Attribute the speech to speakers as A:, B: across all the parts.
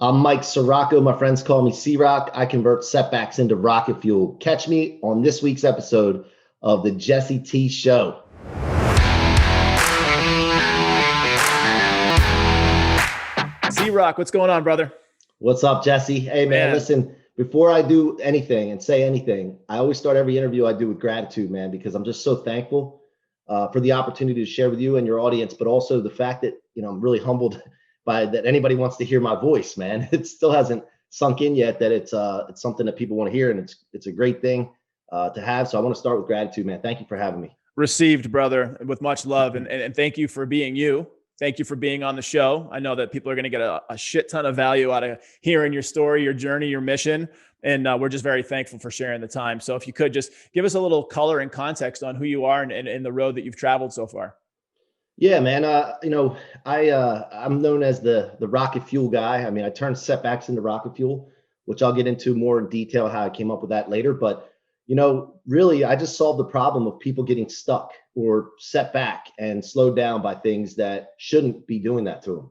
A: I'm Mike Ciorrocco. My friends call me C-Rock. I convert setbacks into rocket fuel. Catch me on this week's episode of the Jesse T Show.
B: C-Rock, what's going on, brother?
A: What's up, Jesse? Hey, man, listen, before I do anything and say anything, I always start every interview I do with gratitude, man, because I'm just so thankful for the opportunity to share with you and your audience, but also the fact that, I'm really humbled by that anybody wants to hear my voice, man. It still hasn't sunk in yet that it's something that people want to hear, and it's a great thing to have. So I want to start with gratitude, man. Thank you for having me.
B: Received, brother, with much love, and thank you for being you. Thank you for being on the show. I know that people are going to get a shit ton of value out of hearing your story, your journey, your mission, and we're just very thankful for sharing the time. So if you could just give us a little color and context on who you are and the road that you've traveled so far.
A: Yeah, man. I'm known as the rocket fuel guy. I mean, I turned setbacks into rocket fuel, which I'll get into more in detail how I came up with that later. But really, I just solved the problem of people getting stuck or set back and slowed down by things that shouldn't be doing that to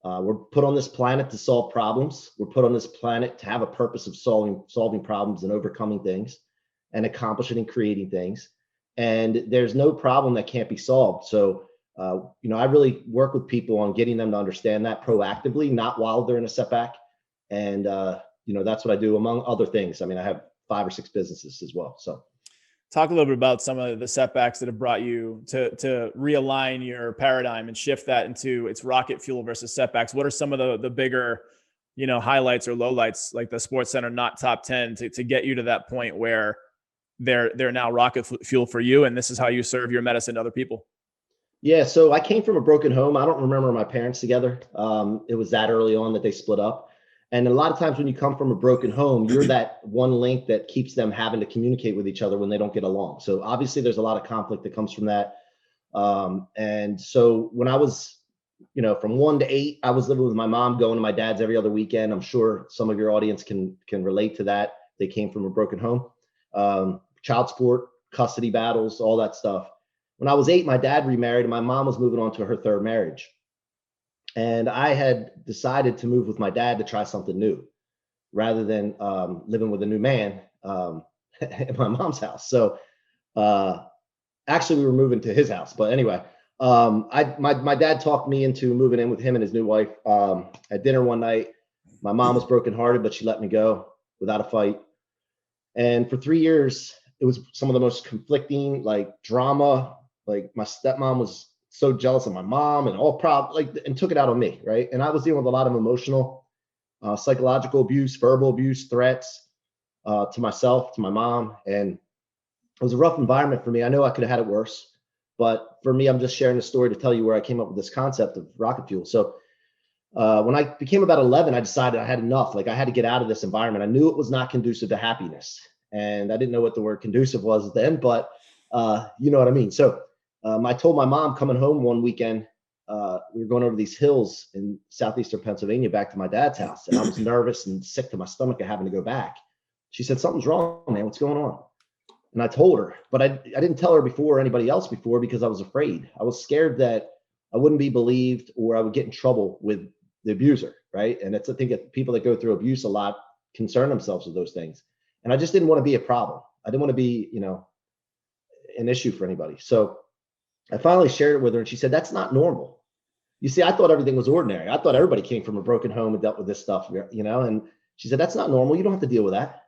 A: them. We're put on this planet to solve problems. We're put on this planet to have a purpose of solving problems and overcoming things and accomplishing and creating things. And there's no problem that can't be solved. So I really work with people on getting them to understand that proactively, not while they're in a setback. And, that's what I do, among other things. I mean, I have 5 or 6 businesses as well. So
B: talk a little bit about some of the setbacks that have brought you to realign your paradigm and shift that into it's rocket fuel versus setbacks. What are some of the bigger, highlights or lowlights, like the Sports Center not top 10 to get you to that point where they're now rocket fuel for you, and this is how you serve your medicine to other people?
A: Yeah, so I came from a broken home. I don't remember my parents together. It was that early on that they split up. And a lot of times when you come from a broken home, you're that one link that keeps them having to communicate with each other when they don't get along. So obviously there's a lot of conflict that comes from that. And so when I was, from 1 to 8, I was living with my mom, going to my dad's every other weekend. I'm sure some of your audience can relate to that. They came from a broken home, child support, custody battles, all that stuff. When I was 8, my dad remarried and my mom was moving on to her 3rd marriage. And I had decided to move with my dad to try something new rather than living with a new man at my mom's house. So actually we were moving to his house. But anyway, my dad talked me into moving in with him and his new wife. At dinner one night, my mom was brokenhearted, but she let me go without a fight. And for 3 years, it was some of the most conflicting, drama. My stepmom was so jealous of my mom and all and took it out on me. Right. And I was dealing with a lot of emotional, psychological abuse, verbal abuse, threats to myself, to my mom. And it was a rough environment for me. I know I could have had it worse, but for me, I'm just sharing the story to tell you where I came up with this concept of rocket fuel. So when I became about 11, I decided I had enough. I had to get out of this environment. I knew it was not conducive to happiness. And I didn't know what the word conducive was then, but you know what I mean? So I told my mom coming home one weekend, we were going over these hills in southeastern Pennsylvania back to my dad's house. And I was nervous and sick to my stomach of having to go back. She said, "Something's wrong, man. What's going on?" And I told her, but I didn't tell her before or anybody else before because I was afraid. I was scared that I wouldn't be believed or I would get in trouble with the abuser, right? And I think that people that go through abuse a lot concern themselves with those things. And I just didn't want to be a problem. I didn't want to be, an issue for anybody. So I finally shared it with her and she said, "That's not normal. You see, I thought everything was ordinary. I thought everybody came from a broken home and dealt with this stuff, and she said, "That's not normal. You don't have to deal with that.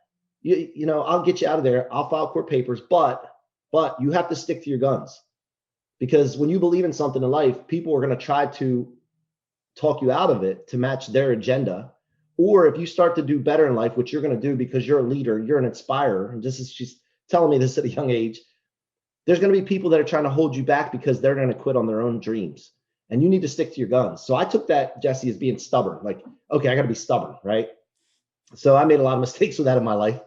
A: I'll get you out of there. I'll file court papers, but you have to stick to your guns because when you believe in something in life, people are going to try to talk you out of it to match their agenda. Or if you start to do better in life, which you're going to do because you're a leader, you're an inspirer." And she's telling me this at a young age. There's going to be people that are trying to hold you back because they're going to quit on their own dreams. And you need to stick to your guns. So I took that, Jesse, as being stubborn. Okay, I got to be stubborn, right? So I made a lot of mistakes with that in my life.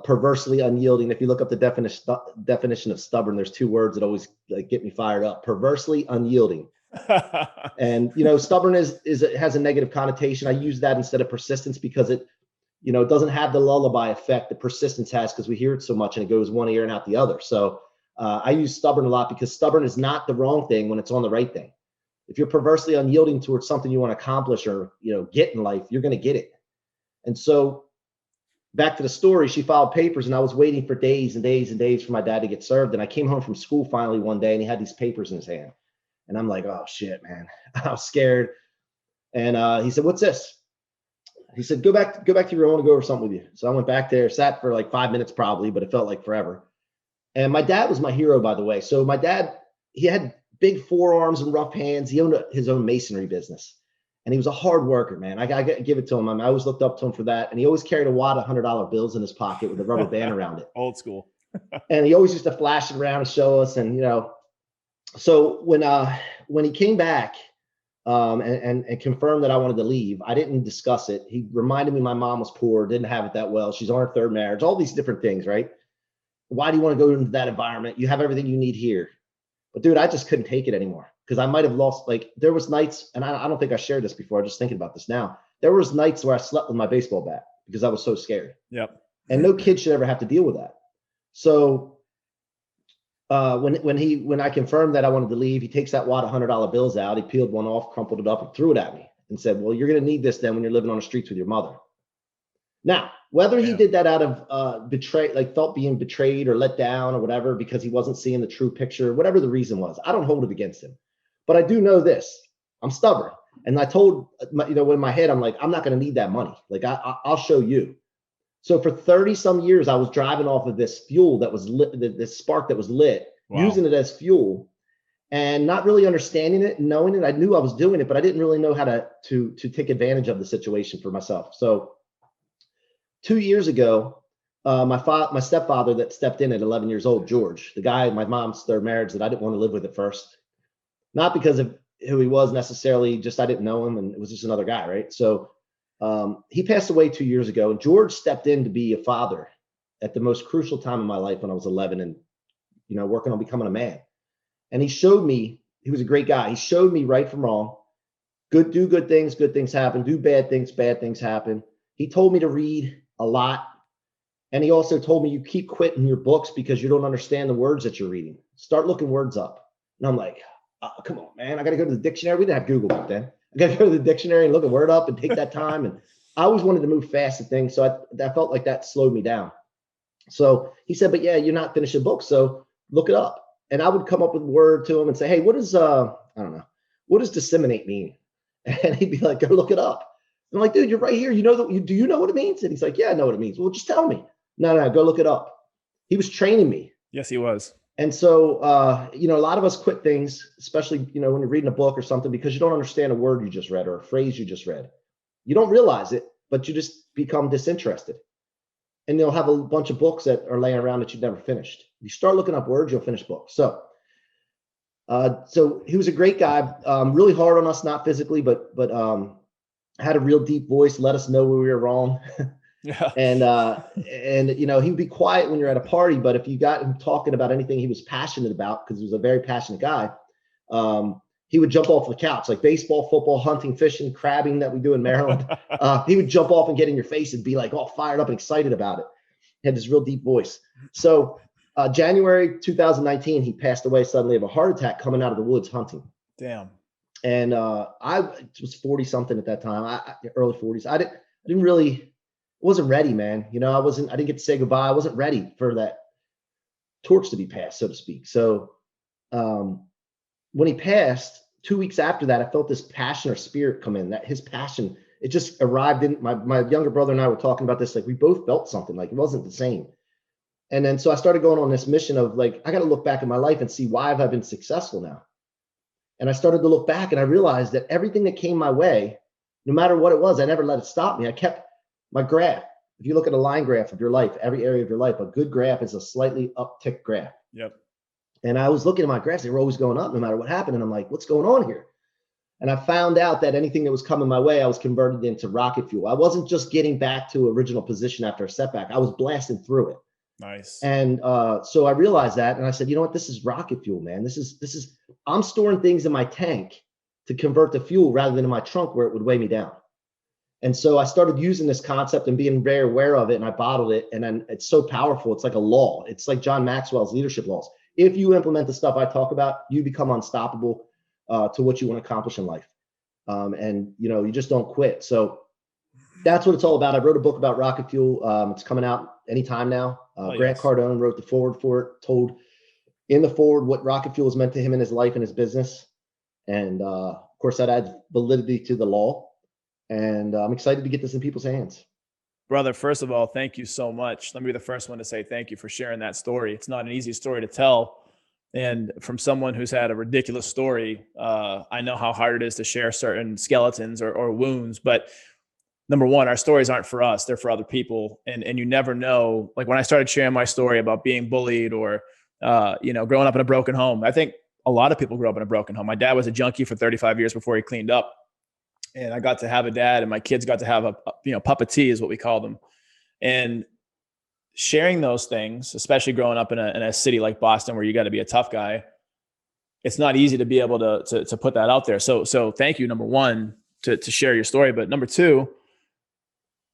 A: Perversely unyielding. If you look up the definition of stubborn, there's 2 words that always get me fired up. Perversely unyielding. And, stubborn has a negative connotation. I use that instead of persistence because it doesn't have the lullaby effect that persistence has because we hear it so much and it goes one ear and out the other. So I use stubborn a lot because stubborn is not the wrong thing when it's on the right thing. If you're perversely unyielding towards something you want to accomplish or, get in life, you're going to get it. And so back to the story, she filed papers and I was waiting for days and days and days for my dad to get served. And I came home from school finally one day and he had these papers in his hand. And I'm like, oh shit, man. I was scared. And he said, what's this? He said, go back to your room. I want to go over something with you. So I went back there, sat for like 5 minutes probably, but it felt like forever. And my dad was my hero, by the way. So my dad, he had big forearms and rough hands. He owned his own masonry business. And he was a hard worker, man. I got to give it to him. I always looked up to him for that. And he always carried a wad of $100 bills in his pocket with a rubber band around it.
B: Old school.
A: And he always used to flash it around and show us. And, so when he came back and confirmed that I wanted to leave, I didn't discuss it. He reminded me my mom was poor, didn't have it that well. She's on her third marriage, all these different things, right? Why do you want to go into that environment? You have everything you need here. But dude, I just couldn't take it anymore because I might have lost, there was nights, and I don't think I shared this before. I'm just thinking about this now. There was nights where I slept with my baseball bat because I was so scared.
B: Yep.
A: And no kid should ever have to deal with that. So when I confirmed that I wanted to leave, he takes that wad of $100 bills out. He peeled one off, crumpled it up, and threw it at me and said, well, you're going to need this then when you're living on the streets with your mother. Now, whether he did that out of felt being betrayed or let down or whatever, because he wasn't seeing the true picture, whatever the reason was, I don't hold it against him. But I do know this, I'm stubborn. And I told, in my head, I'm like, I'm not going to need that money. Like, I'll show you. So for 30 some years, I was driving off of this fuel that was lit, this spark that was lit, using it as fuel and not really understanding it, knowing it. I knew I was doing it, but I didn't really know how to take advantage of the situation for myself. So 2 years ago, my stepfather that stepped in at 11 years old, George, the guy, my mom's third marriage that I didn't want to live with at first, not because of who he was necessarily, just I didn't know him and it was just another guy, right? So he passed away 2 years ago and George stepped in to be a father at the most crucial time in my life when I was 11 and, working on becoming a man. And he showed me, he was a great guy. He showed me right from wrong, do good things happen, do bad things happen. He told me to read a lot. And he also told me you keep quitting your books because you don't understand the words that you're reading. Start looking words up. And I'm like, oh, come on, man. I got to go to the dictionary. We didn't have Google back then. I got to go to the dictionary and look a word up and take that time. And I always wanted to move fast at things. So I felt like that slowed me down. So he said, but yeah, you're not finishing books. So look it up. And I would come up with a word to him and say, hey, what does, I don't know, what does disseminate mean? And he'd be like, go look it up. I'm like, dude, you're right here. Do you know what it means? And he's like, yeah, I know what it means. Well, just tell me. No, go look it up. He was training me.
B: Yes, he was.
A: And so, a lot of us quit things, especially, when you're reading a book or something, because you don't understand a word you just read or a phrase you just read. You don't realize it, but you just become disinterested. And you'll have a bunch of books that are laying around that you've never finished. You start looking up words, you'll finish books. So he was a great guy, really hard on us, not physically, but had a real deep voice, let us know when we were wrong. Yeah. And he'd be quiet when you're at a party, but if you got him talking about anything he was passionate about, because he was a very passionate guy, he would jump off the couch, like baseball, football, hunting, fishing, crabbing that we do in Maryland. He would jump off and get in your face and be like all fired up and excited about it. He had this real deep voice. So January 2019, he passed away suddenly of a heart attack coming out of the woods hunting.
B: Damn.
A: And I was 40 something at that time, early 40s. I wasn't ready, man. I didn't get to say goodbye. I wasn't ready for that torch to be passed, so to speak. So when he passed, 2 weeks after that, I felt this passion or spirit come in, that his passion, it just arrived in my younger brother and I were talking about this. Like we both felt something, like it wasn't the same. And then, so I started going on this mission of like, I got to look back at my life and see why have I been successful now? And I started to look back and I realized that everything that came my way, no matter what it was, I never let it stop me. I kept my graph. If you look at a line graph of your life, every area of your life, a good graph is a slightly uptick graph.
B: Yep. And
A: I was looking at my graphs, they were always going up no matter what happened. And I'm like, what's going on here? And I found out that anything that was coming my way, I was converted into rocket fuel. I wasn't just getting back to original position after a setback. I was blasting through it.
B: Nice.
A: And so I realized that, and I said, you know what? This is rocket fuel, man. This is, I'm storing things in my tank to convert to fuel rather than in my trunk where it would weigh me down. And so I started using this concept and being very aware of it, and I bottled it. And then it's so powerful. It's like a law. It's like John Maxwell's leadership laws. If you implement the stuff I talk about, you become unstoppable. to what you want to accomplish in life. And you just don't quit. So that's what it's all about. I wrote a book about rocket fuel. It's coming out anytime now. Grant Cardone wrote the forward for it, told in the forward what rocket fuel has meant to him in his life and his business. And of course, that adds validity to the law. And I'm excited to get this in people's hands.
B: Brother, first of all, thank you so much. Let me be the first one to say thank you for sharing that story. It's not an easy story to tell. And from someone who's had a ridiculous story, I know how hard it is to share certain skeletons or wounds. But number one, our stories aren't for us. They're for other people. And you never know. Like when I started sharing my story about being bullied or, growing up in a broken home, I think a lot of people grew up in a broken home. My dad was a junkie for 35 years before he cleaned up. And I got to have a dad, and my kids got to have a puppetee is what we call them. And sharing those things, especially growing up in a city like Boston where you got to be a tough guy, it's not easy to be able to put that out there. So thank you, number one, to share your story. But number two,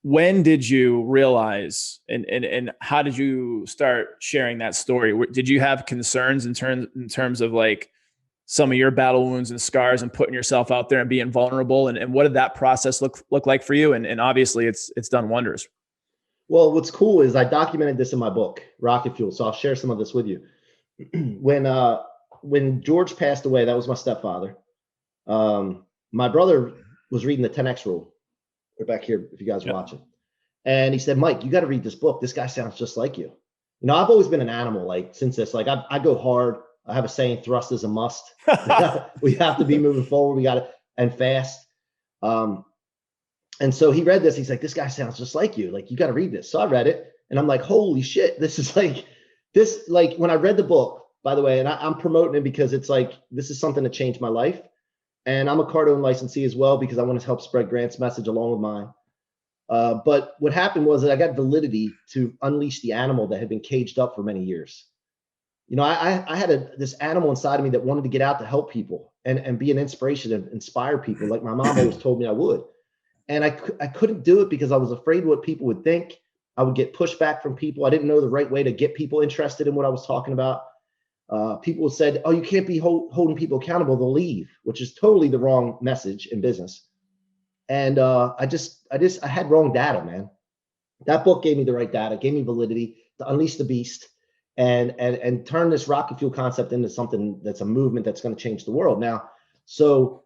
B: when did you realize and how did you start sharing that story? Did you have concerns in terms of like some of your battle wounds and scars and putting yourself out there and being vulnerable? And what did that process look like for you? And obviously it's done wonders.
A: Well, what's cool is I documented this in my book, Rocket Fuel. So I'll share some of this with you. When George passed away, that was my stepfather. My brother was reading the 10X rule. We're back here if you guys are watching. And he said, Mike, you got to read this book. This guy sounds just like you. I've always been an animal, like since this, like I go hard. I have a saying, thrust is a must. We have to be moving forward. We got to, and fast. And so he read this. He's like, this guy sounds just like you. Like, you got to read this. So I read it and I'm like, holy shit. This is like when I read the book, by the way, and I'm promoting it because it's like, this is something that changed my life. And I'm a Cardone licensee as well, because I want to help spread Grant's message along with mine. But what happened was that I got validity to unleash the animal that had been caged up for many years. I had this animal inside of me that wanted to get out to help people and be an inspiration and inspire people, like my mom always told me I would. And I couldn't do it because I was afraid what people would think. I would get pushback from people. I didn't know the right way to get people interested in what I was talking about. People said, oh, you can't be holding people accountable, they'll leave, which is totally the wrong message in business. And I had wrong data, man. That book gave me the right data, gave me validity to unleash the beast and turn this rocket fuel concept into something that's a movement that's going to change the world. Now, so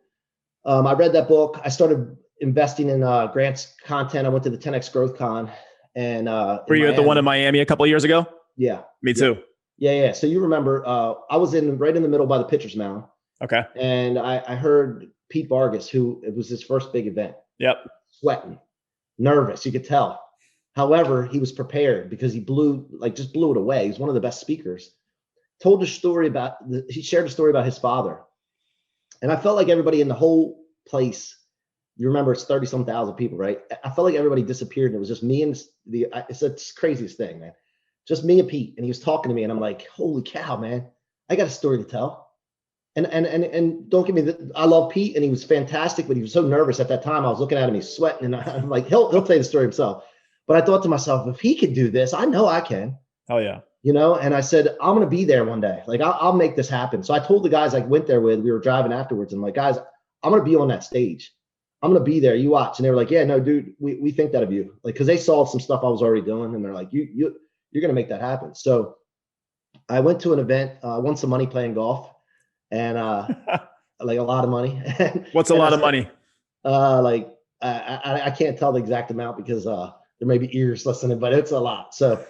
A: I read that book. I started investing in Grant's content. I went to the 10X Growth Con. And
B: were you at the one in Miami a couple of years ago?
A: Yeah.
B: Me too.
A: Yeah. So you remember, I was right in the middle by the pitcher's mound.
B: Okay.
A: And I heard Pete Vargas, who it was his first big event.
B: Yep.
A: Sweating, nervous, you could tell. However, he was prepared because he just blew it away. He's one of the best speakers. He shared a story about his father. And I felt like everybody in the whole place, you remember it's 30-some thousand people, right? I felt like everybody disappeared and it was just me and it's the craziest thing, man. Just me and Pete. And he was talking to me and I'm like, holy cow, man, I got a story to tell. And don't get me I love Pete and he was fantastic, but he was so nervous at that time. I was looking at him, he's sweating and I'm like, he'll tell you the story himself. But I thought to myself, if he could do this, I know I can.
B: Oh yeah.
A: And I said, I'm going to be there one day. Like I'll make this happen. So I told the guys I went there with, we were driving afterwards and I'm like, guys, I'm going to be on that stage. I'm going to be there. You watch. And they were like, yeah, no, dude, we think that of you. Like, cause they saw some stuff I was already doing and they're like, you're going to make that happen. So I went to an event, won some money playing golf and like a lot of money.
B: What's a lot of money?
A: I can't tell the exact amount because there may be ears listening, but it's a lot. So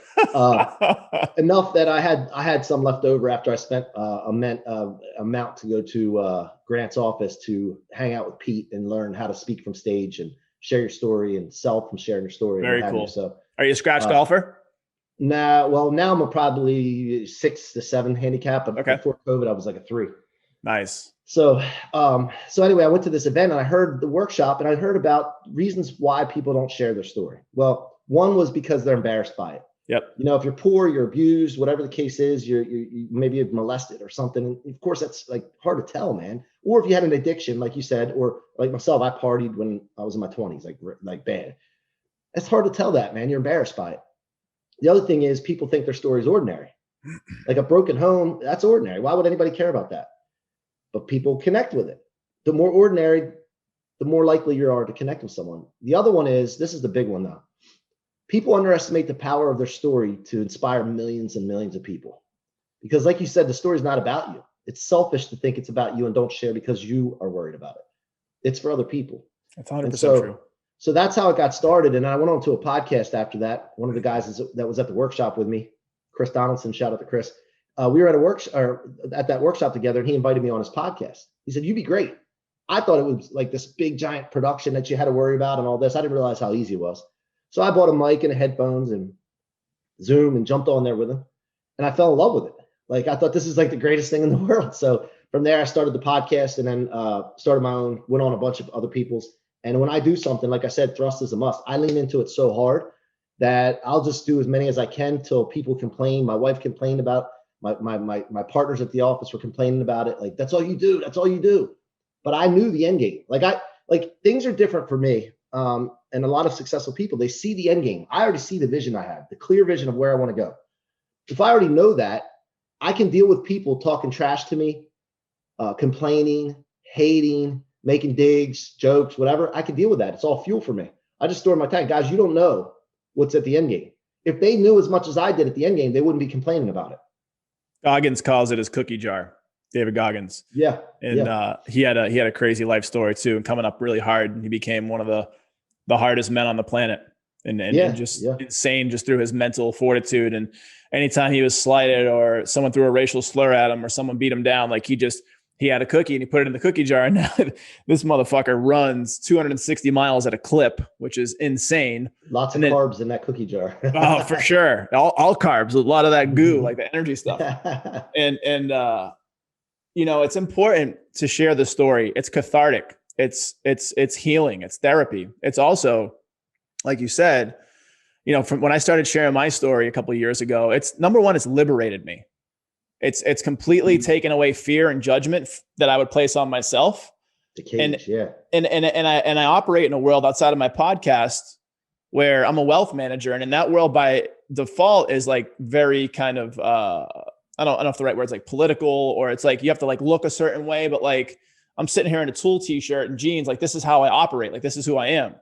A: enough that I had some left over after I spent amount to go to Grant's office to hang out with Pete and learn how to speak from stage and share your story and sell from sharing your story.
B: Very cool.
A: So
B: are you a scratch golfer?
A: Nah, well, now I'm probably 6 to 7 handicap, but before COVID, I was like a 3.
B: Nice.
A: So anyway, I went to this event and I heard the workshop and I heard about reasons why people don't share their story. Well, one was because they're embarrassed by it.
B: Yep.
A: If you're poor, you're abused, whatever the case is, you maybe have molested or something. And of course, that's like hard to tell, man. Or if you had an addiction, like you said, or like myself, I partied when I was in my 20s, like bad. It's hard to tell that, man. You're embarrassed by it. The other thing is people think their story is ordinary. Like a broken home, that's ordinary. Why would anybody care about that? but people connect with it. The more ordinary, the more likely you are to connect with someone. The other one is, this is the big one though. People underestimate the power of their story to inspire millions and millions of people. Because like you said, the story is not about you. It's selfish to think it's about you and don't share because you are worried about it. It's for other people.
B: That's 100% true.
A: So that's how it got started. And I went on to a podcast after that. One of the guys that was at the workshop with me, Chris Donaldson, shout out to Chris. We were at that workshop together, and he invited me on his podcast. He said, "You'd be great." I thought it was like this big giant production that you had to worry about and all this. I didn't realize how easy it was. So I bought a mic and headphones and Zoom and jumped on there with him. And I fell in love with it. Like, I thought this is like the greatest thing in the world. So from there, I started the podcast and then started my own, went on a bunch of other people's. And when I do something, like I said, thrust is a must. I lean into it so hard that I'll just do as many as I can till people complain. My wife complained about my partners at the office were complaining about it. Like, that's all you do. That's all you do. But I knew the end game. Like things are different for me. And a lot of successful people, they see the end game. I already see the vision I have, the clear vision of where I want to go. If I already know that, I can deal with people talking trash to me, complaining, hating, making digs, jokes, whatever. I can deal with that. It's all fuel for me. I just store my tank. Guys, you don't know what's at the end game. If they knew as much as I did at the end game, they wouldn't be complaining about it.
B: Goggins calls it his cookie jar. David Goggins.
A: Yeah.
B: And he had a crazy life story too, and coming up really hard. And he became one of the hardest men on the planet, and just insane just through his mental fortitude. And anytime he was slighted or someone threw a racial slur at him or someone beat him down, like he had a cookie and he put it in the cookie jar. And now this motherfucker runs 260 miles at a clip, which is insane.
A: Lots of carbs in that cookie jar.
B: Oh, for sure. All carbs, a lot of that goo, like the energy stuff. And it's important to share the story. It's cathartic. It's healing. It's therapy. It's also, like you said, from when I started sharing my story a couple of years ago, it's number one, it's liberated me. It's completely taken away fear and judgment that I would place on myself.
A: The cage,
B: and I operate in a world outside of my podcast where I'm a wealth manager, and in that world by default is like very kind of I don't know if the right word's like political, or it's like you have to like look a certain way, but like I'm sitting here in a Tool t-shirt and jeans, like this is how I operate, like this is who I am.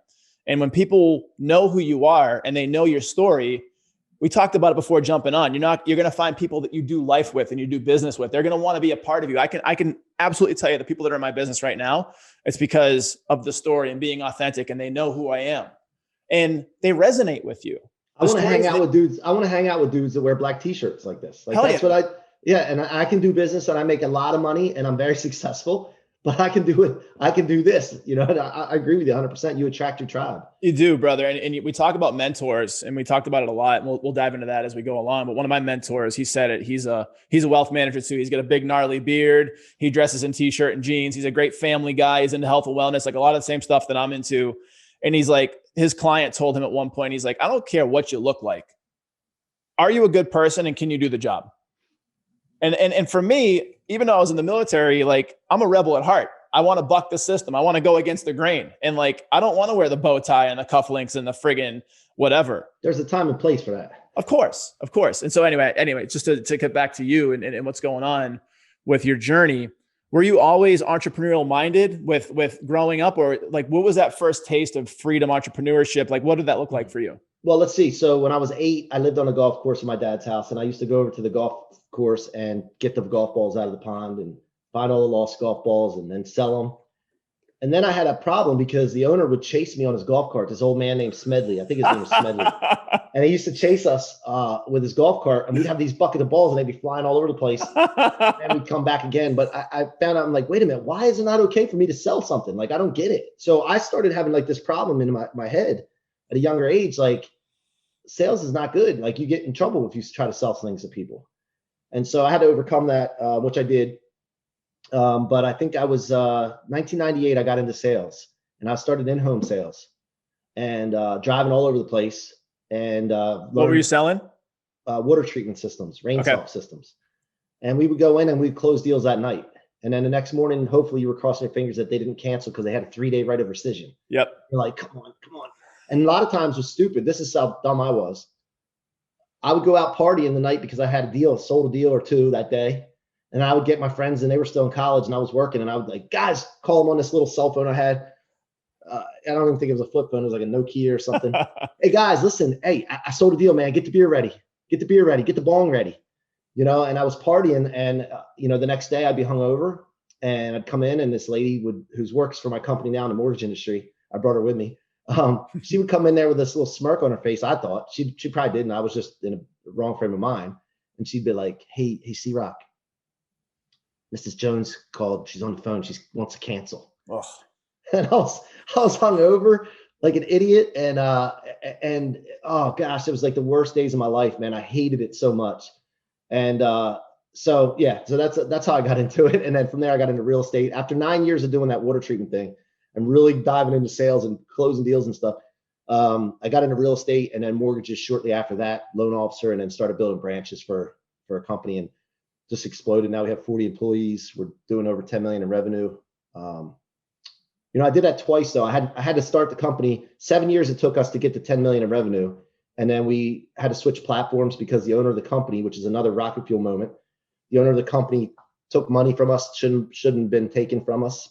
B: And when people know who you are and they know your story, we talked about it before jumping on. You're going to find people that you do life with and you do business with. They're going to want to be a part of you. I can absolutely tell you the people that are in my business right now, it's because of the story and being authentic, and they know who I am and they resonate with you.
A: I want to hang out with dudes. I want to hang out with dudes that wear black t-shirts like this. Like that's what and I can do business and I make a lot of money and I'm very successful, but I can do it. I can do this, and I agree with you 100%. You attract your tribe. You
B: do, brother. And we talk about mentors, and we talked about it a lot, and we'll dive into that as we go along. But one of my mentors, he said it. He's a wealth manager too. He's got a big gnarly beard. He dresses in t-shirt and jeans. He's a great family guy. He's into health and wellness, like a lot of the same stuff that I'm into. And he's like, his client told him at one point, he's like, I don't care what you look like. Are you a good person and can you do the job? And for me, even though I was in the military, like I'm a rebel at heart. I want to buck the system. I want to go against the grain. And like, I don't want to wear the bow tie and the cufflinks and the friggin' whatever.
A: There's a time and place for that.
B: Of course. And so anyway, just to get back to you and what's going on with your journey, were you always entrepreneurial minded with growing up, or like, what was that first taste of freedom, entrepreneurship? Like, what did that look like for you?
A: Well, let's see. So when I was 8, I lived on a golf course in my dad's house, and I used to go over to the golf course and get the golf balls out of the pond and find all the lost golf balls and then sell them. And then I had a problem because the owner would chase me on his golf cart. This old man named Smedley. I think his name was Smedley. And he used to chase us with his golf cart, and we'd have these bucket of balls and they'd be flying all over the place. And we'd come back again. But I found out, I'm like, wait a minute, why is it not okay for me to sell something? Like, I don't get it. So I started having like this problem in my head at a younger age. Like, sales is not good. Like, you get in trouble if you try to sell things to people. And so I had to overcome that, which I did. But I think I was 1998, I got into sales, and I started in-home sales and driving all over the place. And
B: what were you selling?
A: Water treatment systems, rain salt systems. And we would go in and we'd close deals that night. And then the next morning, hopefully you were crossing your fingers that they didn't cancel because they had a 3-day right of rescission.
B: Yep.
A: You're like, come on. And a lot of times it was stupid. This is how dumb I was. I would go out partying the night because I had a deal, sold a deal or two that day. And I would get my friends, and they were still in college, and I was working, and I would like, guys, call them on this little cell phone I had. I don't even think it was a flip phone. It was like a Nokia or something. Hey guys, listen. Hey, I sold a deal, man. Get the beer ready. Get the beer ready. Get the bong ready. You know, and I was partying, and you know, the next day I'd be hungover, and I'd come in, and this lady who's works for my company now in the mortgage industry. I brought her with me. She would come in there with this little smirk on her face. I thought she probably didn't. I was just in a wrong frame of mind, and she'd be like, "Hey, Ciorrocco, Mrs. Jones called. She's on the phone. She wants to cancel."
B: Oh.
A: And I was hungover like an idiot, and oh gosh, it was like the worst days of my life, man. I hated it so much, and so that's how I got into it, and then from there I got into real estate. After 9 years of doing that water treatment thing and really diving into sales and closing deals and stuff, I got into real estate and then mortgages shortly after that, loan officer, and then started building branches for a company, and just exploded. Now we have 40 employees. We're doing over 10 million in revenue. You know, I did that twice though. I had to start the company. 7 years it took us to get to 10 million in revenue. And then we had to switch platforms because the owner of the company, which is another rocket fuel moment, the owner of the company took money from us, shouldn't have been taken from us,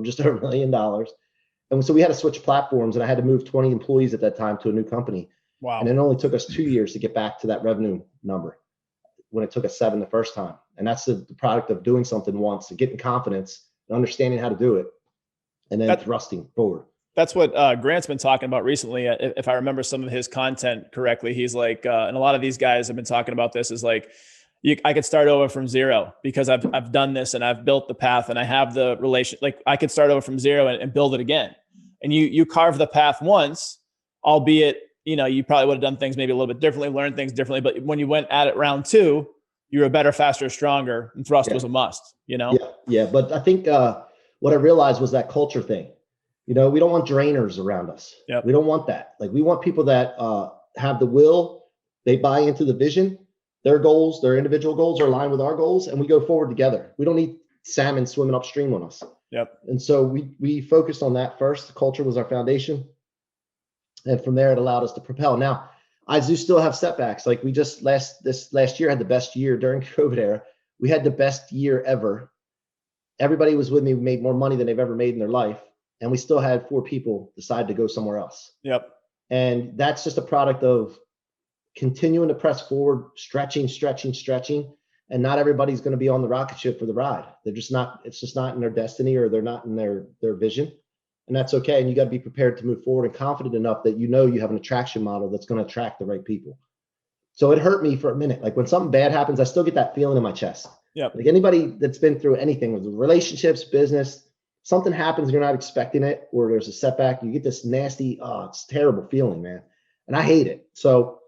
A: just over $1 million. And so we had to switch platforms, and I had to move 20 employees at that time to a new company.
B: Wow.
A: And it only took us 2 years to get back to that revenue number when it took us 7 the first time. And that's the product of doing something once and getting confidence and understanding how to do it, and then thrusting forward.
B: That's what Grant's been talking about recently. If I remember some of his content correctly, he's like, and a lot of these guys have been talking about this, is like, I could start over from zero because I've done this and I've built the path and I have the relation. Like I could start over from zero and build it again. And you carve the path once, albeit, you know, you probably would have done things maybe a little bit differently, learned things differently. But when you went at it round two, you were better, faster, stronger, and thrust was a must, you know?
A: Yeah. But I think what I realized was that culture thing. You know, we don't want drainers around us.
B: Yep.
A: We don't want that. Like we want people that have the will, they buy into the vision, their goals, their individual goals are aligned with our goals, and we go forward together. We don't need salmon swimming upstream on us.
B: Yep.
A: And so we focused on that first. The culture was our foundation. And from there, it allowed us to propel. Now, I do still have setbacks. Like we just this last year had the best year during COVID era. We had the best year ever. Everybody was with me, made more money than they've ever made in their life. And we still had 4 people decide to go somewhere else.
B: Yep. And
A: that's just a product of continuing to press forward, stretching. And not everybody's going to be on the rocket ship for the ride. They're just not, it's just not in their destiny, or they're not in their vision. And that's okay. And you got to be prepared to move forward and confident enough that you know you have an attraction model that's going to attract the right people. So it hurt me for a minute. Like when something bad happens, I still get that feeling in my chest.
B: Yeah.
A: Like anybody that's been through anything with relationships, business, something happens, you're not expecting it, or there's a setback, you get this nasty, it's a terrible feeling, man. And I hate it. So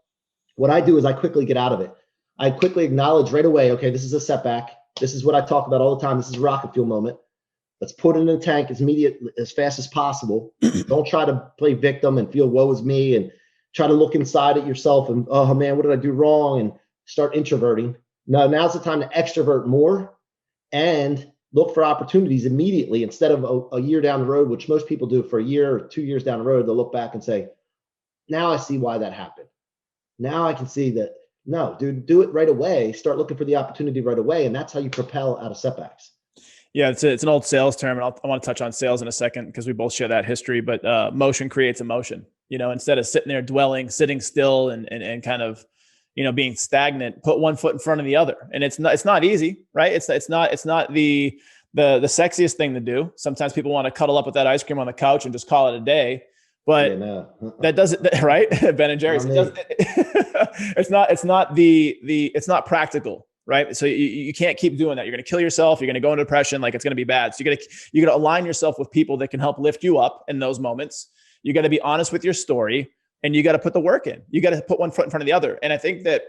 A: what I do is I quickly get out of it. I quickly acknowledge right away, okay, this is a setback. This is what I talk about all the time. This is a rocket fuel moment. Let's put it in the tank as fast as possible. Don't try to play victim and feel woe is me and try to look inside at yourself and, oh man, what did I do wrong? And start introverting. No, now's the time to extrovert more and look for opportunities immediately instead of a year down the road, which most people do for a year or 2 years down the road. They'll look back and say, now I see why that happened. Now I can see that, no, dude, do it right away. Start looking for the opportunity right away. And that's how you propel out of setbacks.
B: Yeah, it's an old sales term, and I want to touch on sales in a second because we both share that history. But motion creates emotion. You know, instead of sitting there sitting still and kind of, you know, being stagnant, put one foot in front of the other. And it's not easy, right? It's not the sexiest thing to do. Sometimes people want to cuddle up with that ice cream on the couch and just call it a day. But that doesn't, right? Ben and Jerry's. It's not practical. Right. So you can't keep doing that. You're going to kill yourself. You're going to go into depression. Like it's going to be bad. So you got to align yourself with people that can help lift you up in those moments. You got to be honest with your story, and you got to put the work in. You got to put one foot in front of the other. And I think that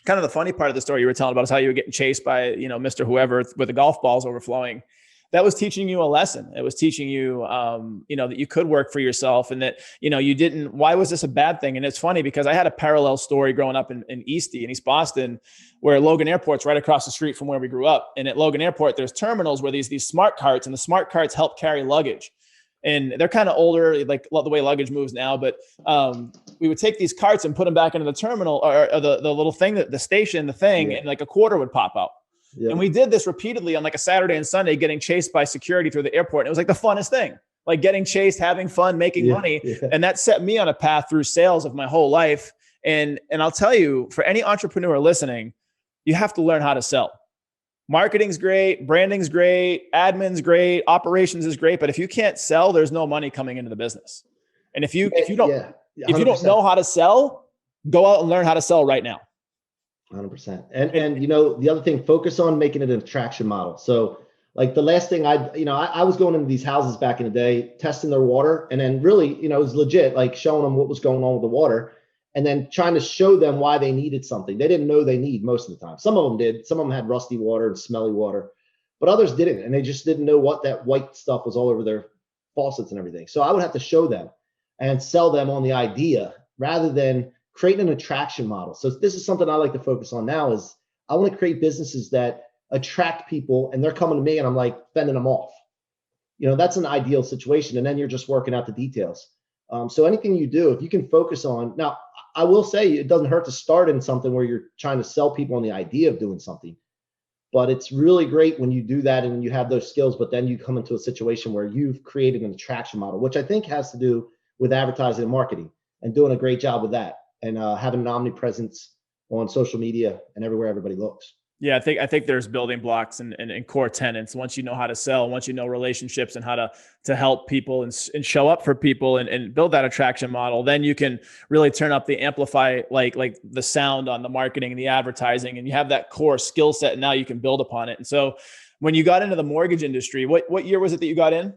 B: kind of the funny part of the story you were telling about is how you were getting chased by, you know, Mr. Whoever with the golf balls overflowing. That was teaching you a lesson. It was teaching you, you know, that you could work for yourself, and that, you know, you didn't, why was this a bad thing? And it's funny because I had a parallel story growing up in East Boston, where Logan Airport's right across the street from where we grew up. And at Logan Airport, there's terminals where these smart carts, and the smart carts help carry luggage. And they're kind of older, like the way luggage moves now. But we would take these carts and put them back into the terminal or the little thing, the station, and like a quarter would pop out.
A: Yep.
B: And we did this repeatedly on like a Saturday and Sunday, getting chased by security through the airport. And it was like the funnest thing, like getting chased, having fun, making money.
A: Yeah.
B: And that set me on a path through sales of my whole life. And I'll tell you, for any entrepreneur listening, you have to learn how to sell. Marketing's great, branding's great, admin's great, operations is great, but if you can't sell, there's no money coming into the business. And if you don't know how to sell, go out and learn how to sell right now.
A: 100%. And you know, the other thing, focus on making it an attraction model. So like the last thing I was going into these houses back in the day, testing their water, and then really, you know, it was legit, like showing them what was going on with the water, and then trying to show them why they needed something. They didn't know they need most of the time. Some of them did. Some of them had rusty water and smelly water, but others didn't. And they just didn't know what that white stuff was all over their faucets and everything. So I would have to show them and sell them on the idea rather than creating an attraction model. So this is something I like to focus on now is I want to create businesses that attract people, and they're coming to me and I'm like fending them off. You know, that's an ideal situation. And then you're just working out the details. So anything you do, if you can focus on, now I will say it doesn't hurt to start in something where you're trying to sell people on the idea of doing something, but it's really great when you do that and you have those skills, but then you come into a situation where you've created an attraction model, which I think has to do with advertising and marketing and doing a great job with that, and having an omnipresence on social media and everywhere everybody looks.
B: Yeah, I think there's building blocks and core tenets. Once you know how to sell, once you know relationships and how to help people and show up for people and build that attraction model, then you can really turn up the amplify, like the sound on the marketing and the advertising, and you have that core skill set, and now you can build upon it. And so when you got into the mortgage industry, what year was it that you got in?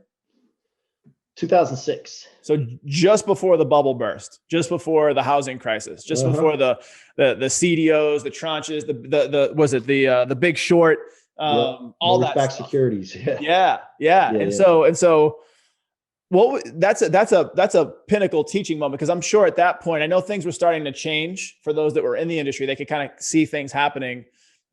A: 2006.
B: So just before the bubble burst, just before the housing crisis, just before the CDOs, the tranches, the Big Short, all that stuff.
A: Securities.
B: Yeah. And so that's a pinnacle teaching moment, because I'm sure at that point, I know things were starting to change for those that were in the industry. They could kind of see things happening,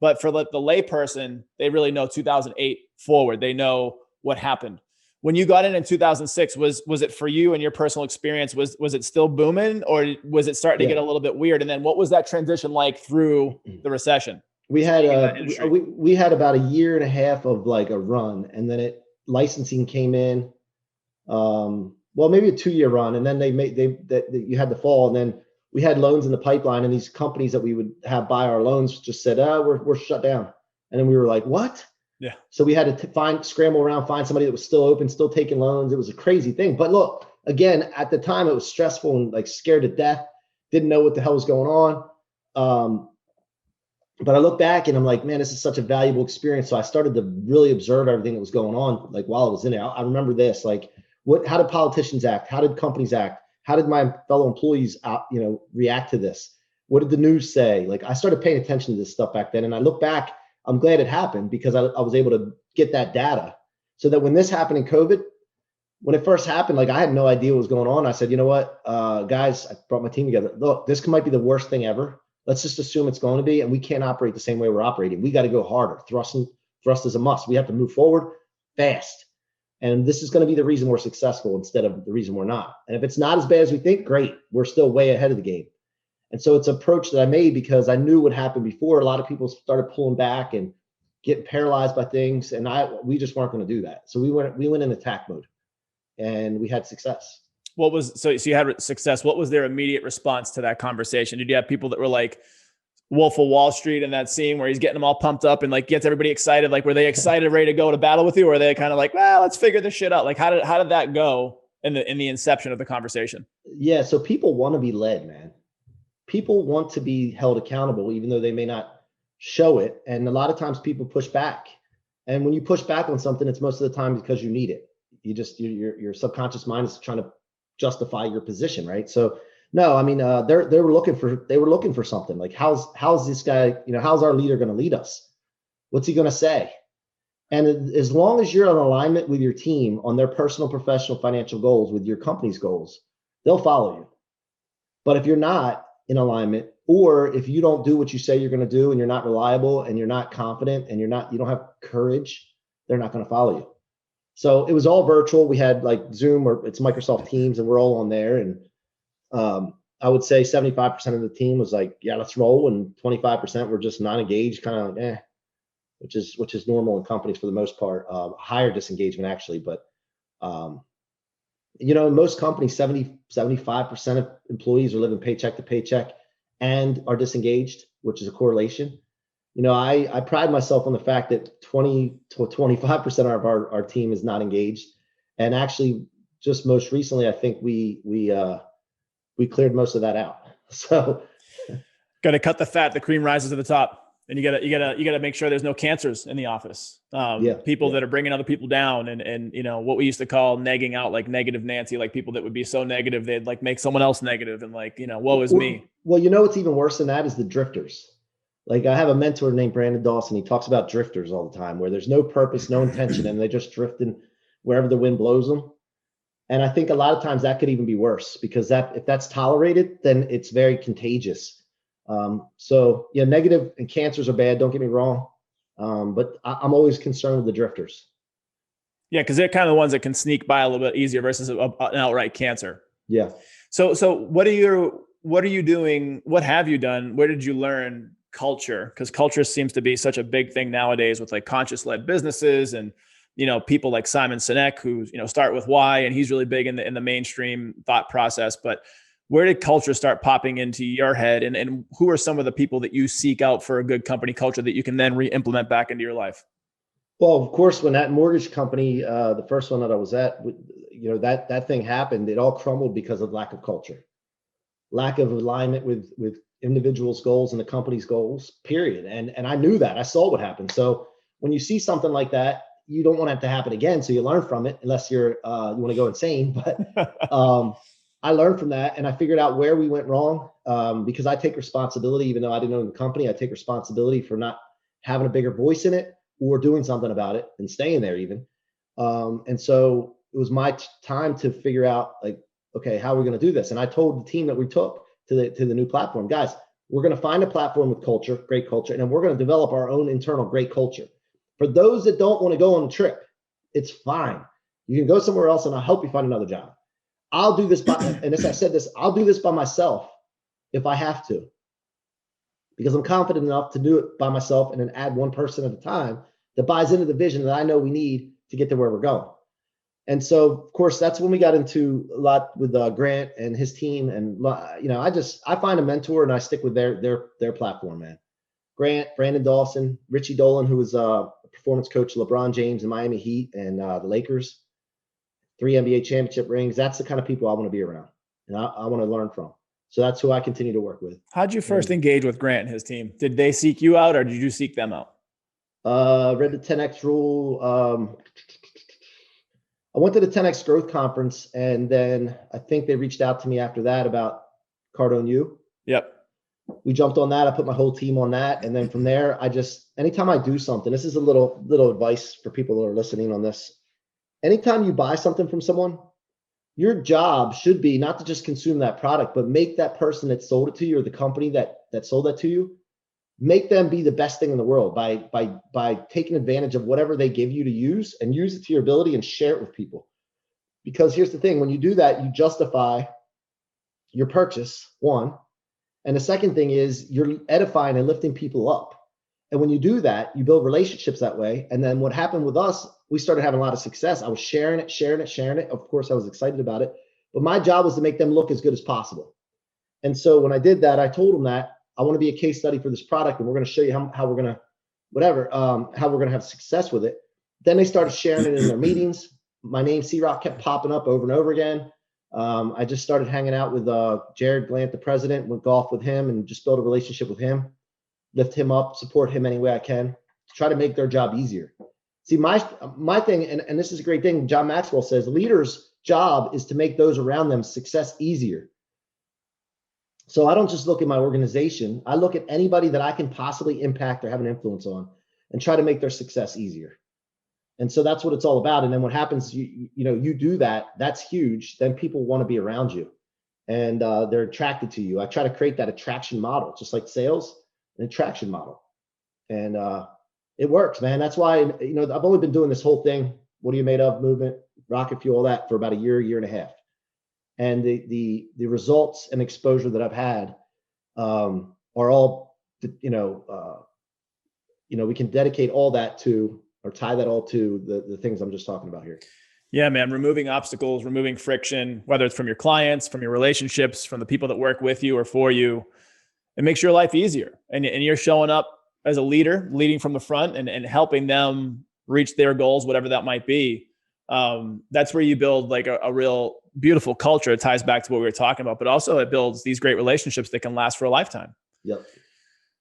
B: but for the layperson, they really know 2008 forward. They know what happened. When you got in 2006, was it for you and your personal experience? Was it still booming, or was it starting to get a little bit weird? And then what was that transition like through the recession?
A: We had we had about a year and a half of like a run, and then licensing came in. Well, maybe a 2-year run, and then you had the fall, and then we had loans in the pipeline, and these companies that we would have buy our loans just said, we're shut down, and then we were like, what?
B: Yeah.
A: So we had to scramble around, find somebody that was still open, still taking loans. It was a crazy thing. But look, again, at the time it was stressful and like scared to death. Didn't know what the hell was going on. But I look back and I'm like, man, this is such a valuable experience. So I started to really observe everything that was going on, like while I was in it. I remember this, like how did politicians act? How did companies act? How did my fellow employees react to this? What did the news say? Like I started paying attention to this stuff back then. And I look back, I'm glad it happened, because I was able to get that data, so that when this happened in COVID, when it first happened, like I had no idea what was going on. I said, you know what, guys, I brought my team together. Look, this might be the worst thing ever. Let's just assume it's going to be, and we can't operate the same way we're operating. We got to go harder. Thrust is a must. We have to move forward fast. And this is going to be the reason we're successful instead of the reason we're not. And if it's not as bad as we think, great. We're still way ahead of the game. And so it's an approach that I made because I knew what happened before. A lot of people started pulling back and getting paralyzed by things, and we just weren't going to do that. So we went in attack mode, and we had success.
B: So you had success. What was their immediate response to that conversation? Did you have people that were like Wolf of Wall Street in that scene where he's getting them all pumped up and like gets everybody excited? Like, were they excited, ready to go to battle with you, or were they kind of like, well, let's figure this shit out? Like, how did that go in the inception of the conversation?
A: Yeah. So people want to be led, man. People want to be held accountable, even though they may not show it. And a lot of times people push back. And when you push back on something, it's most of the time because you need it. Your subconscious mind is trying to justify your position, right? So no, I mean, they were looking for something like, how's this guy, how's our leader going to lead us? What's he going to say? And as long as you're in alignment with your team on their personal, professional, financial goals with your company's goals, they'll follow you. But if you're not in alignment, or if you don't do what you say you're going to do, and you're not reliable, and you're not confident, and you don't have courage, they're not going to follow you. So it was all virtual. We had like Zoom, or it's Microsoft Teams, and we're all on there. And I would say 75% of the team was like, yeah, let's roll. And 25% were just not engaged, kind of like, eh. which is normal in companies for the most part. Higher disengagement actually, but um, in most companies, 75% of employees are living paycheck to paycheck and are disengaged, which is a correlation. I pride myself on the fact that 20 to 25% of our team is not engaged. And actually, just most recently, I think we cleared most of that out. So
B: got to cut the fat, the cream rises to the top. And you gotta make sure there's no cancers in the office. People that are bringing other people down, and what we used to call negging out, like negative Nancy, like people that would be so negative they'd like make someone else negative, and like woe is me.
A: Well, what's even worse than that is the drifters. Like I have a mentor named Brandon Dawson. He talks about drifters all the time, where there's no purpose, no intention, and they just drifting wherever the wind blows them. And I think a lot of times that could even be worse, because if that's tolerated, then it's very contagious. So negative and cancers are bad. Don't get me wrong. But I'm always concerned with the drifters.
B: Yeah, because they're kind of the ones that can sneak by a little bit easier versus an outright cancer.
A: Yeah.
B: So what are you doing? What have you done? Where did you learn culture? Because culture seems to be such a big thing nowadays with like conscious-led businesses and people like Simon Sinek, who start with why, and he's really big in the mainstream thought process. But where did culture start popping into your head, and who are some of the people that you seek out for a good company culture that you can then re-implement back into your life?
A: Well, of course, when that mortgage company, the first one that I was at, that thing happened, it all crumbled because of lack of culture, lack of alignment with individuals' goals and the company's goals, period. And I knew that. I saw what happened. So when you see something like that, you don't want it to happen again. So you learn from it, unless you want to go insane. But I learned from that, and I figured out where we went wrong, because I take responsibility. Even though I didn't own the company, I take responsibility for not having a bigger voice in it or doing something about it and staying there even. And so it was my time to figure out, like, okay, how are we going to do this? And I told the team that we took to the new platform, guys, we're going to find a platform with culture, great culture, and then we're going to develop our own internal great culture. For those that don't want to go on the trip, it's fine. You can go somewhere else, and I'll help you find another job. I'll do this and as I said this, I'll do this by myself if I have to, because I'm confident enough to do it by myself and then add one person at a time that buys into the vision that I know we need to get to where we're going. And so, of course, that's when we got into a lot with Grant and his team. And, I find a mentor and I stick with their platform, man. Grant, Brandon Dawson, Richie Dolan, who was a performance coach, LeBron James and Miami Heat and the Lakers, 3 NBA championship rings. That's the kind of people I want to be around and I want to learn from. So that's who I continue to work with.
B: How'd you first engage with Grant and his team? Did they seek you out, or did you seek them out?
A: Read the 10X rule. I went to the 10X growth conference, and then I think they reached out to me after that about Cardone U.
B: Yep.
A: We jumped on that. I put my whole team on that. And then from there, anytime I do something, this is a little advice for people that are listening on this. Anytime you buy something from someone, your job should be not to just consume that product, but make that person that sold it to you, or the company that sold that to you, make them be the best thing in the world by taking advantage of whatever they give you to use, and use it to your ability and share it with people. Because here's the thing, when you do that, you justify your purchase, one. And the second thing is you're edifying and lifting people up. And when you do that, you build relationships that way. And then what happened with us, we started having a lot of success. I was sharing it. Of course, I was excited about it. But my job was to make them look as good as possible. And so when I did that, I told them that I want to be a case study for this product, and we're going to show you how we're going to, how we're going to have success with it. Then they started sharing it in their meetings. My name, Ciorrocco, kept popping up over and over again. I just started hanging out with Jared Glant, the president, went golf with him and just built a relationship with him, lift him up, support him any way I can, to try to make their job easier. See, my thing, and this is a great thing, John Maxwell says, leaders' job is to make those around them success easier. So I don't just look at my organization. I look at anybody that I can possibly impact or have an influence on and try to make their success easier. And so that's what it's all about. And then what happens, you do that, that's huge. Then people want to be around you, and they're attracted to you. I try to create that attraction model, just like sales, an attraction model. And it works, man. That's why, I've only been doing this whole thing, what are you made of movement, rocket fuel, all that, for about a year and a half. And the results and exposure that I've had are all, we can dedicate all that to, or tie that all to the things I'm just talking about here.
B: Yeah, man, removing obstacles, removing friction, whether it's from your clients, from your relationships, from the people that work with you or for you, it makes your life easier. And you're showing up as a leader, leading from the front and helping them reach their goals, whatever that might be. That's where you build like a real beautiful culture. It ties back to what we were talking about, but also it builds these great relationships that can last for a lifetime.
A: Yep.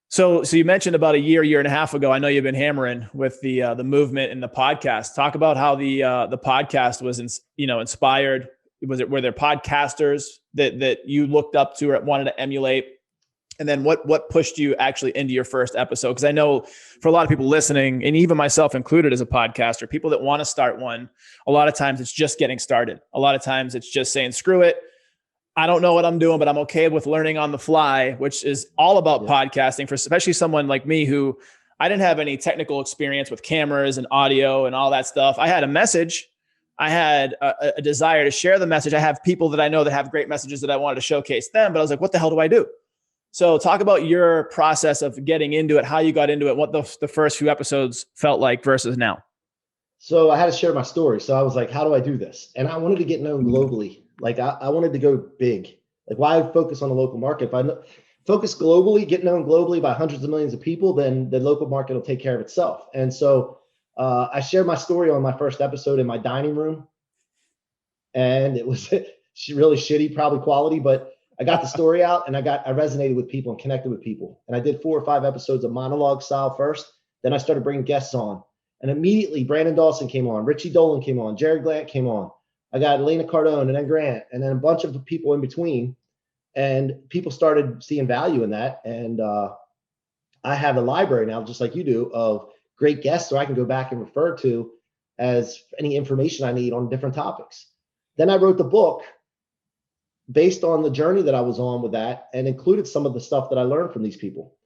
B: So you mentioned about a year and a half ago, I know you've been hammering with the movement and the podcast. Talk about how the podcast was, inspired. Were there podcasters that you looked up to or wanted to emulate? And then what pushed you actually into your first episode? Because I know for a lot of people listening, and even myself included as a podcaster, people that want to start one, a lot of times it's just getting started. A lot of times it's just saying, screw it. I don't know what I'm doing, but I'm okay with learning on the fly, which is all about podcasting for especially someone like me who I didn't have any technical experience with cameras and audio and all that stuff. I had a message. I had a desire to share the message. I have people that I know that have great messages that I wanted to showcase them, but I was like, what the hell do I do? So talk about your process of getting into it, how you got into it, what the first few episodes felt like versus now.
A: So I had to share my story. So I was like, how do I do this? And I wanted to get known globally. Like I wanted to go big. Like why focus on the local market? If I focus globally, get known globally by hundreds of millions of people, then the local market will take care of itself. And so I shared my story on my first episode in my dining room. And it was really shitty, probably quality, but I got the story out and I resonated with people and connected with people. And I did 4 or 5 episodes of monologue style first. Then I started bringing guests on. And immediately Brandon Dawson came on, Richie Dolan came on, Jared Glant came on. I got Elena Cardone and then Grant and then a bunch of people in between. And people started seeing value in that. And I have a library now, just like you do, of great guests so I can go back and refer to as any information I need on different topics. Then I wrote the book based on the journey that I was on with that and included some of the stuff that I learned from these people.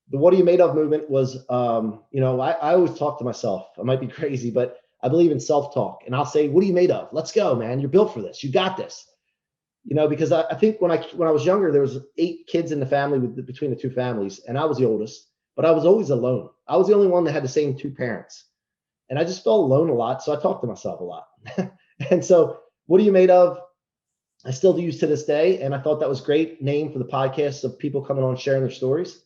A: The What Are You Made Of movement was, I always talk to myself. I might be crazy, but I believe in self-talk. And I'll say, what are you made of? Let's go, man. You're built for this. You got this. Because I think when I was younger, there was 8 kids in the family between the 2 families, and I was the oldest, but I was always alone. I was the only one that had the same 2 parents. And I just felt alone a lot. So I talked to myself a lot. And so what are you made of? I still use to this day. And I thought that was a great name for the podcast of people coming on, sharing their stories.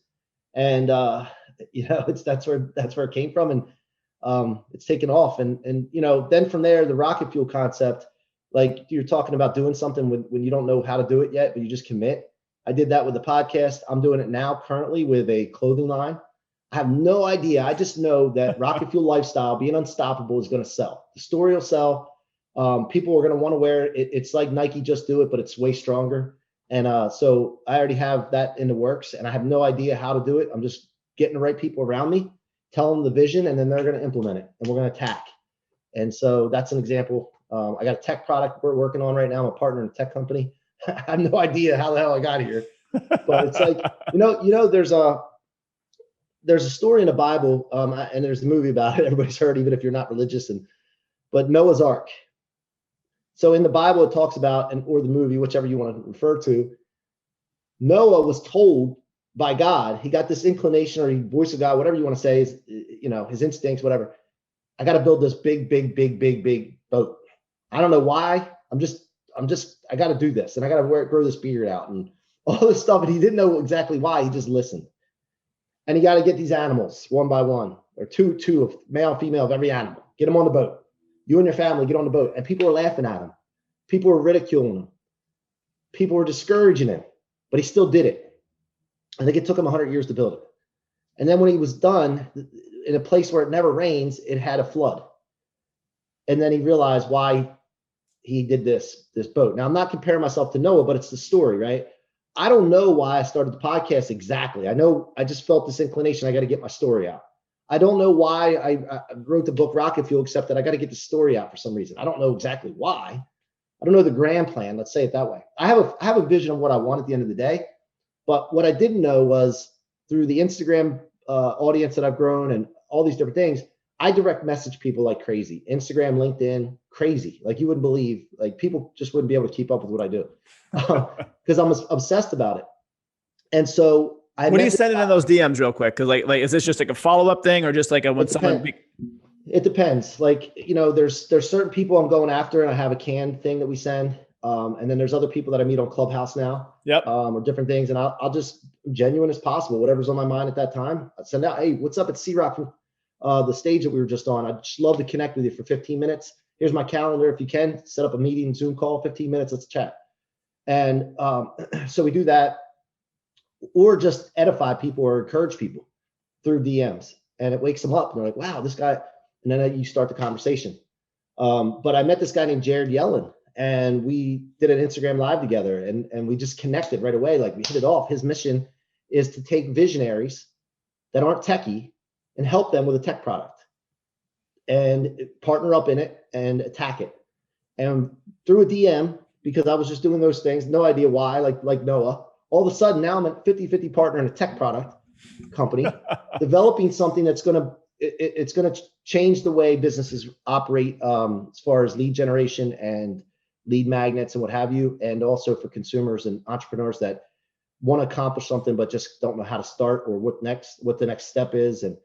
A: And, that's where it came from. And it's taken off. And then from there, the rocket fuel concept, like you're talking about doing something when you don't know how to do it yet, but you just commit. I did that with the podcast. I'm doing it now currently with a clothing line. I have no idea. I just know that rocket fuel lifestyle, being unstoppable, is going to sell. The story will sell. People are going to want to wear it. It's like Nike Just Do It, but it's way stronger. And so I already have that in the works, and I have no idea how to do it. I'm just getting the right people around me, tell them the vision, and then they're going to implement it, and we're going to attack. And so that's an example. I got a tech product we're working on right now. I'm a partner in a tech company. I have no idea how the hell I got here, but it's like, there's a story in the Bible, and there's a movie about it. Everybody's heard, even if you're not religious, but Noah's Ark. So in the Bible, it talks about, or the movie, whichever you want to refer to, Noah was told by God, he got this inclination or voice of God, whatever you want to say, is, his instincts, whatever. I got to build this big boat. I don't know why. I got to do this, and I got to grow this beard out and all this stuff. And he didn't know exactly why. He just listened. And he got to get these animals one by one, or two of male and female of every animal. Get them on the boat. You and your family get on the boat. And people were laughing at him. People were ridiculing him. People were discouraging him, but he still did it. I think it took him 100 years to build it. And then when he was done, in a place where it never rains, it had a flood. And then he realized why he did this boat. Now, I'm not comparing myself to Noah, but it's the story, right? I don't know why I started the podcast exactly. I know I just felt this inclination. I got to get my story out. I don't know why I wrote the book Rocket Fuel, except that I got to get the story out for some reason. I don't know exactly why. I don't know the grand plan. Let's say it that way. I have a vision of what I want at the end of the day. But what I didn't know was through the Instagram audience that I've grown and all these different things, I direct message people like crazy. Instagram, LinkedIn, crazy. Like you wouldn't believe, like people just wouldn't be able to keep up with what I do because I'm obsessed about it. And so
B: What are you sending in those DMs real quick? Cause like, is this just like a follow-up thing or just like when someone
A: it depends. Like, there's certain people I'm going after and I have a canned thing that we send. And then there's other people that I meet on Clubhouse now, or different things. And I'll just genuine as possible, whatever's on my mind at that time. I'd send out, hey, what's up at Ciorrocco, the stage that we were just on. I'd just love to connect with you for 15 minutes. Here's my calendar. If you can set up a meeting, Zoom call, 15 minutes, let's chat. And so we do that, or just edify people or encourage people through DMs. And it wakes them up. And they're like, wow, this guy, and then you start the conversation. But I met this guy named Jared Yellen, and we did an Instagram live together, and we just connected right away. Like, we hit it off. His mission is to take visionaries that aren't techie and help them with a tech product and partner up in it and attack it. And through a DM, because I was just doing those things, no idea why, like Noah, all of a sudden now I'm a 50-50 partner in a tech product company, developing something that's it's going to change the way businesses operate, as far as lead generation and lead magnets and what have you, and also for consumers and entrepreneurs that want to accomplish something but just don't know how to start or what the next step is. And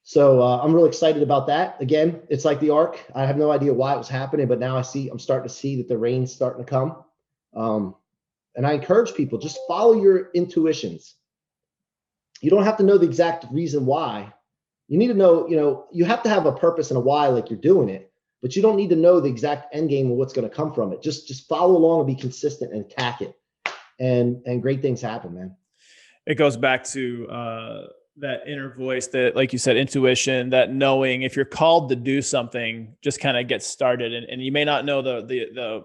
A: so I'm really excited about that. Again, it's like the arc. I have no idea why it was happening, but now I'm starting to see that the rain's starting to come. And I encourage people, just follow your intuitions. You don't have to know the exact reason why. You need to know, you have to have a purpose and a why, like you're doing it, but you don't need to know the exact end game of what's going to come from it. Just follow along and be consistent and attack it. And great things happen, man.
B: It goes back to that inner voice, that, like you said, intuition, that knowing if you're called to do something, just kind of get started. And you may not know the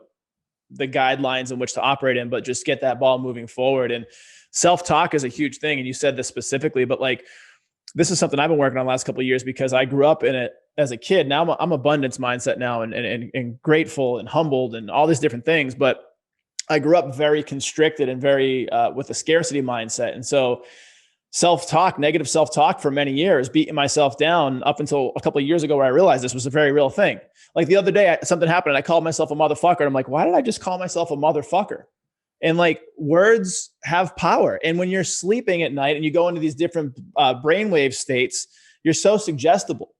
B: guidelines in which to operate in, but just get that ball moving forward. And self-talk is a huge thing. And you said this specifically, but like, this is something I've been working on the last couple of years because I grew up in it as a kid. Now I'm abundance mindset now and grateful and humbled and all these different things. But I grew up very constricted and very with a scarcity mindset. And so self-talk, negative self-talk for many years, beating myself down up until a couple of years ago where I realized this was a very real thing. Like the other day, something happened and I called myself a motherfucker. And I'm like, why did I just call myself a motherfucker? And like, words have power. And when you're sleeping at night and you go into these different brainwave states, you're so suggestible.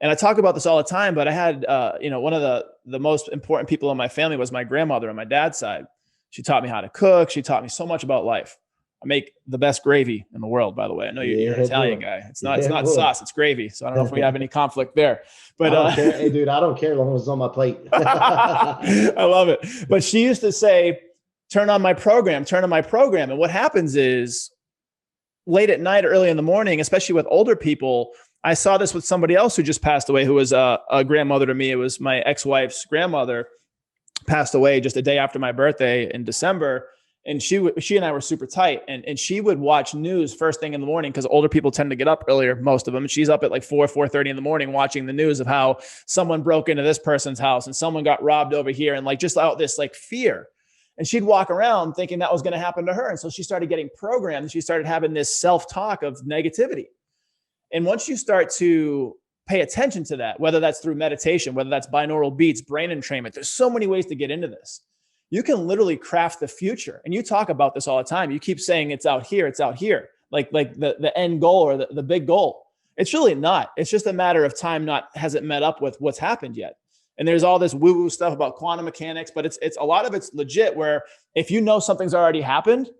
B: And I talk about this all the time, but I had, one of the most important people in my family was my grandmother on my dad's side. She taught me how to cook. She taught me so much about life. I make the best gravy in the world, by the way. I know you're an Italian guy. It's not sauce, it's gravy. So I don't know if we have any conflict there. But
A: hey, dude, I don't care as long as it's on my plate.
B: I love it. But she used to say, turn on my program. And what happens is late at night, early in the morning, especially with older people, I saw this with somebody else who just passed away, who was a grandmother to me. It was my ex-wife's grandmother, passed away just a day after my birthday in December. And she and I were super tight, and she would watch news first thing in the morning because older people tend to get up earlier, most of them. And she's up at like 4:30 in the morning watching the news of how someone broke into this person's house and someone got robbed over here, and like just out this like fear. And she'd walk around thinking that was going to happen to her. And so she started getting programmed, and she started having this self-talk of negativity. And once you start to pay attention to that, whether that's through meditation, whether that's binaural beats, brain entrainment, there's so many ways to get into this. You can literally craft the future. And you talk about this all the time. You keep saying it's out here, like the end goal or the big goal. It's really not. It's just a matter of time hasn't met up with what's happened yet. And there's all this woo-woo stuff about quantum mechanics, but it's a lot of it's legit, where if you know something's already happened,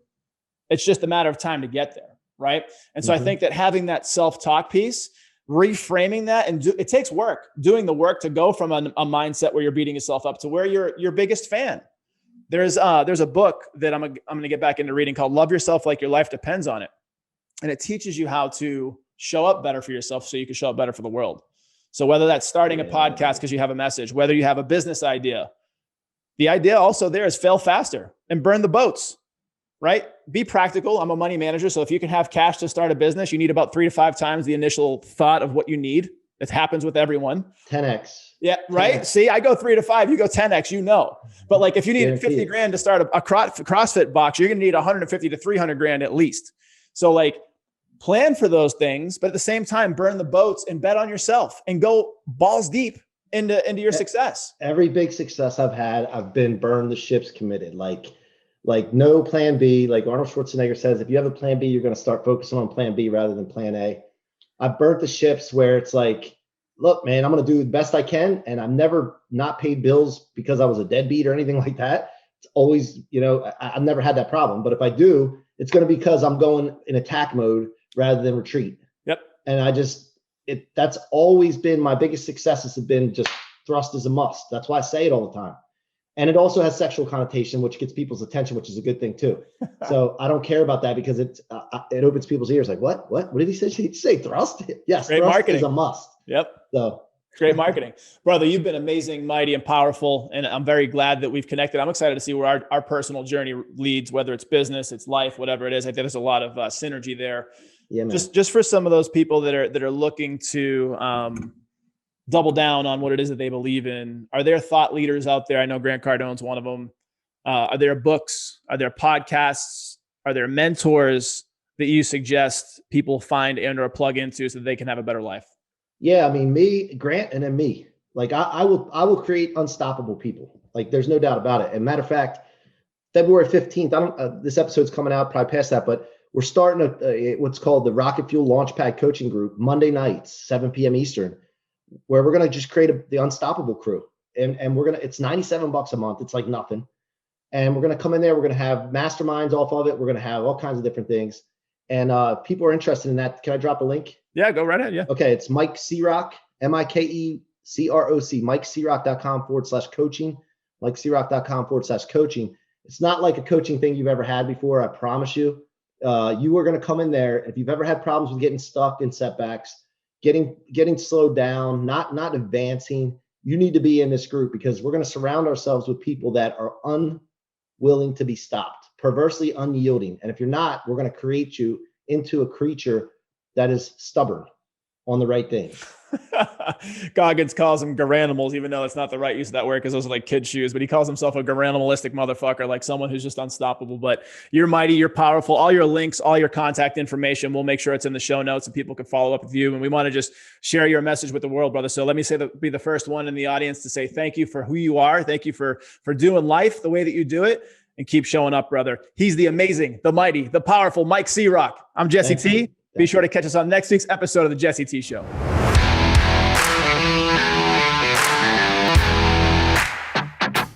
B: it's just a matter of time to get there, right? And so I think that having that self-talk piece, reframing that, and it takes work, doing the work to go from a mindset where you're beating yourself up to where you're your biggest fan. There's a book that I'm going to get back into reading called Love Yourself Like Your Life Depends on It. And it teaches you how to show up better for yourself so you can show up better for the world. So whether that's starting a podcast because you have a message, whether you have a business idea, the idea also there is fail faster and burn the boats, right? Be practical. I'm a money manager. So if you can have cash to start a business, you need about 3 to 5 times the initial thought of what you need. It happens with everyone.
A: 10x.
B: Yeah. Right. 10X. See, I go 3 to 5, you go 10x, but like if you need 50 grand to start a CrossFit box, you're going to need 150 to 300 grand at least. So like plan for those things, but at the same time, burn the boats and bet on yourself and go balls deep into your success.
A: Every big success I've had, I've been burn the ships committed. Like Like no plan B. Like Arnold Schwarzenegger says, if you have a plan B, you're going to start focusing on plan B rather than plan A. I've burnt the ships where it's like, look, man, I'm going to do the best I can. And I've never not paid bills because I was a deadbeat or anything like that. It's always, I've never had that problem. But if I do, it's going to be because I'm going in attack mode rather than retreat.
B: Yep.
A: And that's always been my biggest successes have been just thrust is a must. That's why I say it all the time. And it also has sexual connotation, which gets people's attention, which is a good thing too. So I don't care about that because it opens people's ears. Like, what did he say? Did he say thrust? Yes.
B: Great
A: thrust
B: marketing.
A: is a must.
B: Yep.
A: So
B: great marketing, brother. You've been amazing, mighty, and powerful. And I'm very glad that we've connected. I'm excited to see where our personal journey leads, whether it's business, it's life, whatever it is. I think there's a lot of synergy there.
A: Yeah, man.
B: Just for some of those people that are looking to double down on what it is that they believe in. Are there thought leaders out there? I know Grant Cardone's one of them. Are there books? Are there podcasts? Are there mentors that you suggest people find and or plug into so that they can have a better life?
A: Yeah, I mean, me, Grant, and then me. Like I will create unstoppable people. Like there's no doubt about it. And matter of fact, February 15th, this episode's coming out probably past that, but we're starting what's called the Rocket Fuel Launchpad Coaching Group Monday nights, 7 p.m. Eastern, where we're going to just create the Unstoppable crew. And it's $97 a month. It's like nothing. And we're going to come in there. We're going to have masterminds off of it. We're going to have all kinds of different things. And if people are interested in that, can I drop a link?
B: Yeah, go right ahead. Yeah.
A: Okay. It's Mike Ciorrocco, MikeCroc, MikeCroc.com/coaching, MikeCroc.com/coaching. It's not like a coaching thing you've ever had before. I promise you. You are going to come in there. If you've ever had problems with getting stuck in setbacks, getting slowed down, not advancing, you need to be in this group because we're going to surround ourselves with people that are unwilling to be stopped, perversely unyielding. And if you're not, we're going to create you into a creature that is stubborn on the right thing.
B: Goggins calls them garanimals, even though it's not the right use of that word because those are like kid shoes, but he calls himself a garanimalistic motherfucker, like someone who's just unstoppable. But you're mighty, you're powerful. All your links, all your contact information, we'll make sure it's in the show notes and people can follow up with you. And we want to just share your message with the world, brother. So let me be the first one in the audience to say thank you for who you are. Thank you for doing life the way that you do it. And keep showing up, brother. He's the amazing, the mighty, the powerful Mike Ciorrocco. I'm Jesse T. Be sure to catch us on next week's episode of the Jesse T Show.